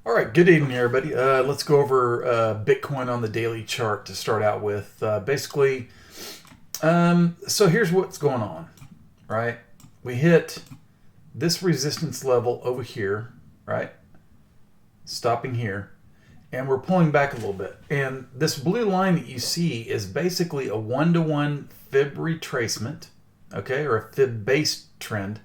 All right, good evening, everybody. Let's go over Bitcoin on the daily chart to start out with. So here's what's going on, right? We hit this resistance level over here, right? Stopping here, and we're pulling back a little bit. And this blue line that you see is basically a one-to-one fib retracement, okay, or a fib-based trend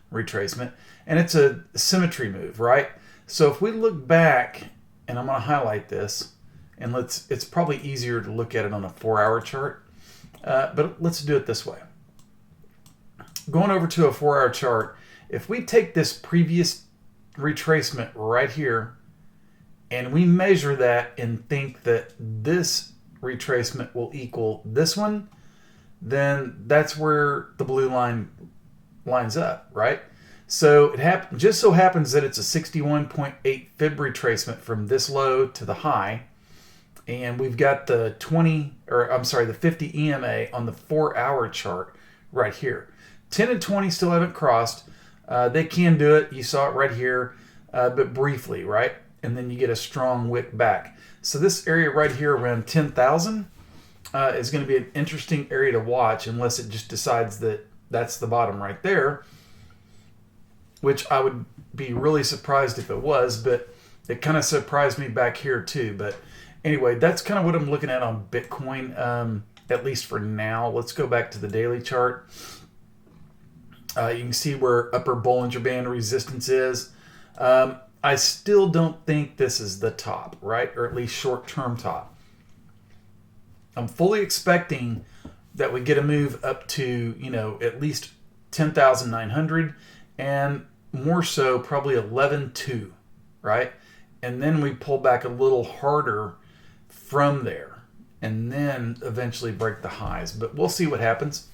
retracement, and it's a symmetry move, right? So if we look back, and I'm going to highlight this, and it's probably easier to look at it on a 4-hour chart, but let's do it this way. Going over to a 4-hour chart, if we take this previous retracement right here, and we measure that and think that this retracement will equal this one, then that's where the blue line lines up, right? So it just so happens that it's a 61.8 fib retracement from this low to the high, and we've got the 50 EMA on the 4-hour chart right here. 10 and 20 still haven't crossed. They can do it. You saw it right here, but briefly, right? And then you get a strong wick back. So this area right here around 10,000 is going to be an interesting area to watch, unless it just decides that that's the bottom right there, which I would be really surprised if it was, but it kind of surprised me back here too. But anyway, that's kind of what I'm looking at on Bitcoin, at least for now. Let's go back to the daily chart. You can see where upper Bollinger Band resistance is. I still don't think this is the top, right? Or at least short-term top. I'm fully expecting that we get a move up to, at least 10,900, and more so probably 11.2, right? And then we pull back a little harder from there, and then eventually break the highs. But we'll see what happens.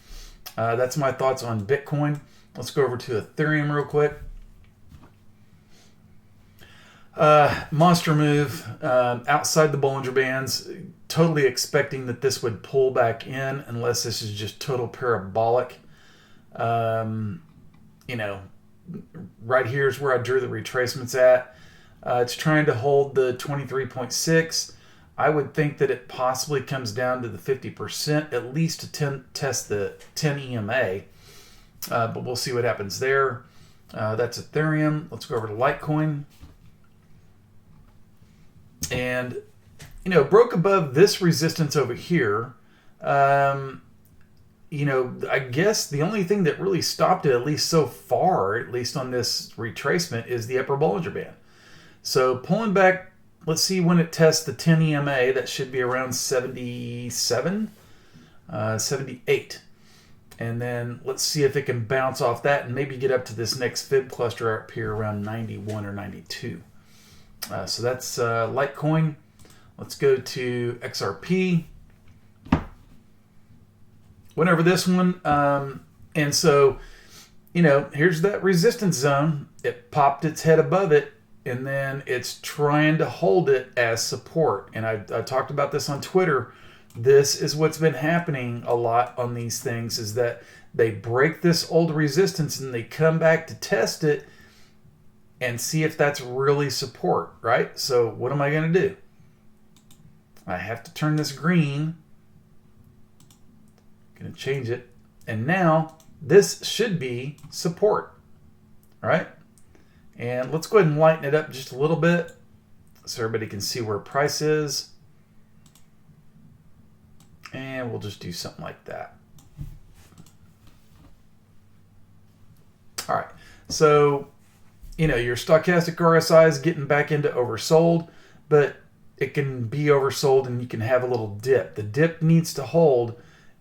That's my thoughts on Bitcoin. Let's go over to Ethereum real quick. Monster move outside the Bollinger Bands. Totally expecting that this would pull back in, unless this is just total parabolic. Right here is where I drew the retracements at. It's trying to hold the 23.6. I would think that it possibly comes down to the 50%, at least to test the 10 EMA. But we'll see what happens there. That's Ethereum. Let's go over to Litecoin. And, broke above this resistance over here. I guess the only thing that really stopped it, at least so far, at least on this retracement, is the upper Bollinger Band. So pulling back, let's see when it tests the 10 EMA. That should be around 77, 78. And then let's see if it can bounce off that and maybe get up to this next fib cluster up here around 91 or 92. So that's Litecoin. Let's go to XRP. Went over this one. And so, here's that resistance zone. It popped its head above it, and then it's trying to hold it as support. And I talked about this on Twitter. This is what's been happening a lot on these things, is that they break this old resistance and they come back to test it and see if that's really support, right? So what am I going to do? I have to turn this green. Going to change it. And now this should be support, right? And let's go ahead and lighten it up just a little bit so everybody can see where price is. And we'll just do something like that. All right. So, your stochastic RSI is getting back into oversold, but it can be oversold and you can have a little dip. The dip needs to hold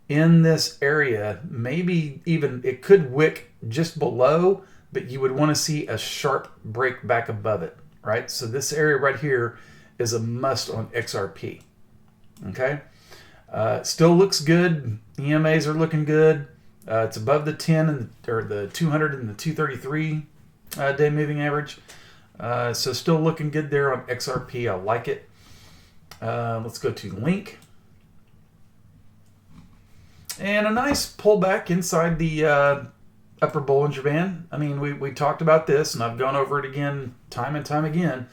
in this area. Maybe even it could wick just below, but you would want to see a sharp break back above it, right? So this area right here is a must on XRP. Okay. Still looks good. EMAs are looking good. It's above the 10 or the 200 and the 233 day moving average. So still looking good there on XRP. I like it. Let's go to Link. And a nice pullback inside the upper Bollinger Band. I mean, we talked about this, and I've gone over it again time and time again.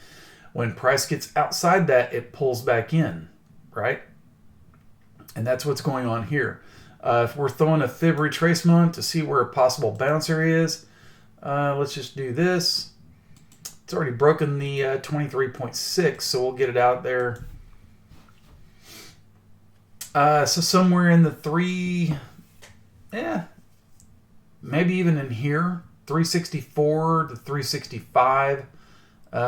When price gets outside that, it pulls back in, right? And that's what's going on here. If we're throwing a fib retracement to see where a possible bounce area is, let's just do this. It's already broken the 23.6, so we'll get it out there. So somewhere in the maybe even in here, 364 to 365,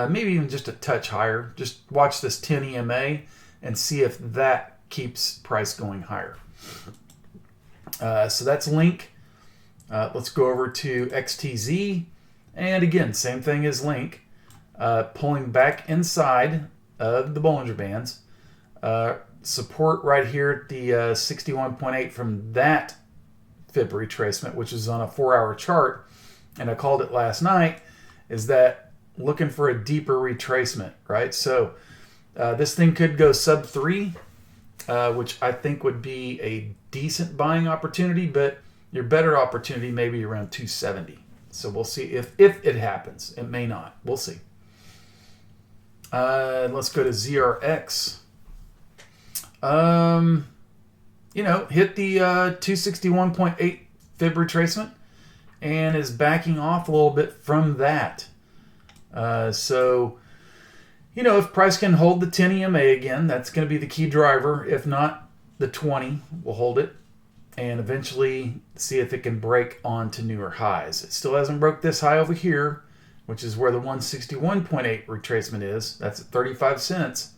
maybe even just a touch higher. Just watch this 10 EMA and see if that keeps price going higher. So that's Link. Let's go over to XTZ. And again, same thing as Link. Pulling back inside of the Bollinger Bands. Support right here at the 61.8 from that fib retracement, which is on a 4-hour chart. And I called it last night, is that looking for a deeper retracement, right? So this thing could go sub 3, which I think would be a decent buying opportunity, but your better opportunity may be around 270. So we'll see if it happens. It may not. We'll see. Let's go to ZRX. Hit the 261.8 fib retracement and is backing off a little bit from that. So, if price can hold the 10 EMA again, that's going to be the key driver. If not, the 20 will hold it and eventually see if it can break on to newer highs. It still hasn't broke this high over here, which is where the 161.8 retracement is. That's at 35 cents.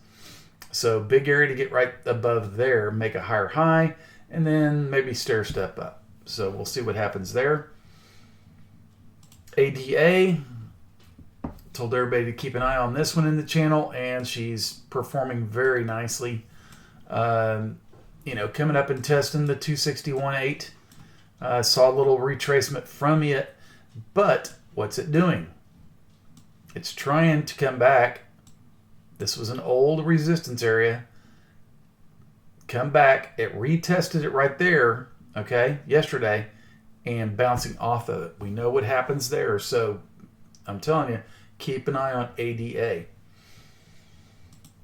So big area to get right above there, make a higher high, and then maybe stair step up. So we'll see what happens there. ADA, told everybody to keep an eye on this one in the channel, and she's performing very nicely. Coming up and testing the 261.8. Saw a little retracement from it, but what's it doing? It's trying to come back. This was an old resistance area. Come back. It retested it right there, okay, yesterday, and bouncing off of it. We know what happens there. So I'm telling you, keep an eye on ADA.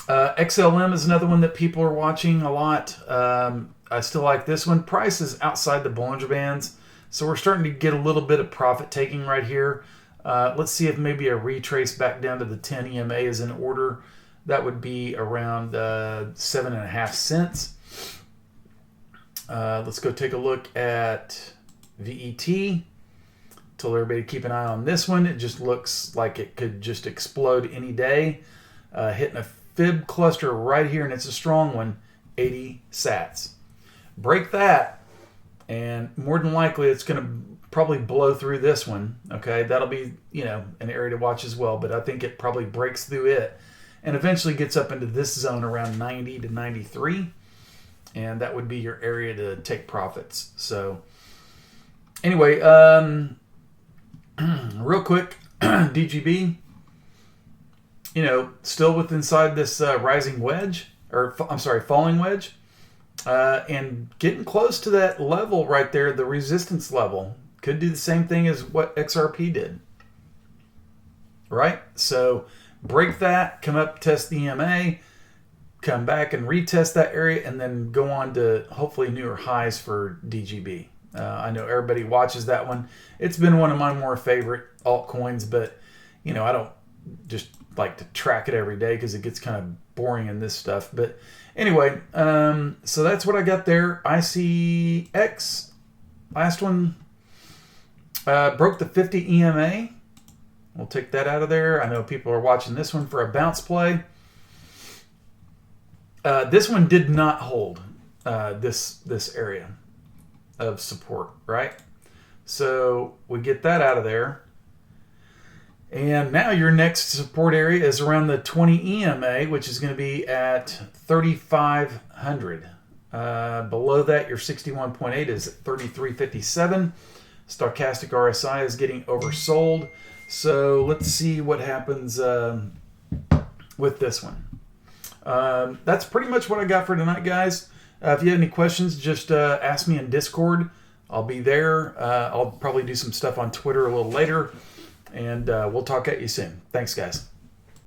XLM is another one that people are watching a lot. I still like this one. Price is outside the Bollinger Bands, so we're starting to get a little bit of profit taking right here. Let's see if maybe a retrace back down to the 10 EMA is in order. That would be around 7.5 cents. Let's go take a look at VET. Told everybody to keep an eye on this one. It just looks like it could just explode any day. Hitting a fib cluster right here, and it's a strong one, 80 sats. Break that, and more than likely it's going to probably blow through this one. Okay, that'll be an area to watch as well, but I think it probably breaks through it and eventually gets up into this zone around 90 to 93, and that would be your area to take profits. So anyway, real quick, DGB, still with inside this rising wedge, or I'm sorry, falling wedge, and getting close to that level right there, the resistance level. Could do the same thing as what XRP did, right? So break that, come up, test the EMA, come back and retest that area, and then go on to hopefully newer highs for DGB. I know everybody watches that one. It's been one of my more favorite altcoins, but I don't just like to track it every day because it gets kind of boring in this stuff. But anyway, so that's what I got there. ICX, last one, broke the 50 EMA. We'll take that out of there. I know people are watching this one for a bounce play. This one did not hold this area of support, right? So we get that out of there. And now your next support area is around the 20 EMA, which is going to be at 3,500. Below that, your 61.8 is at 3,357. Stochastic RSI is getting oversold. So let's see what happens with this one. That's pretty much what I got for tonight, guys. If you have any questions, just ask me in Discord. I'll be there. I'll probably do some stuff on Twitter a little later. And we'll talk at you soon. Thanks, guys.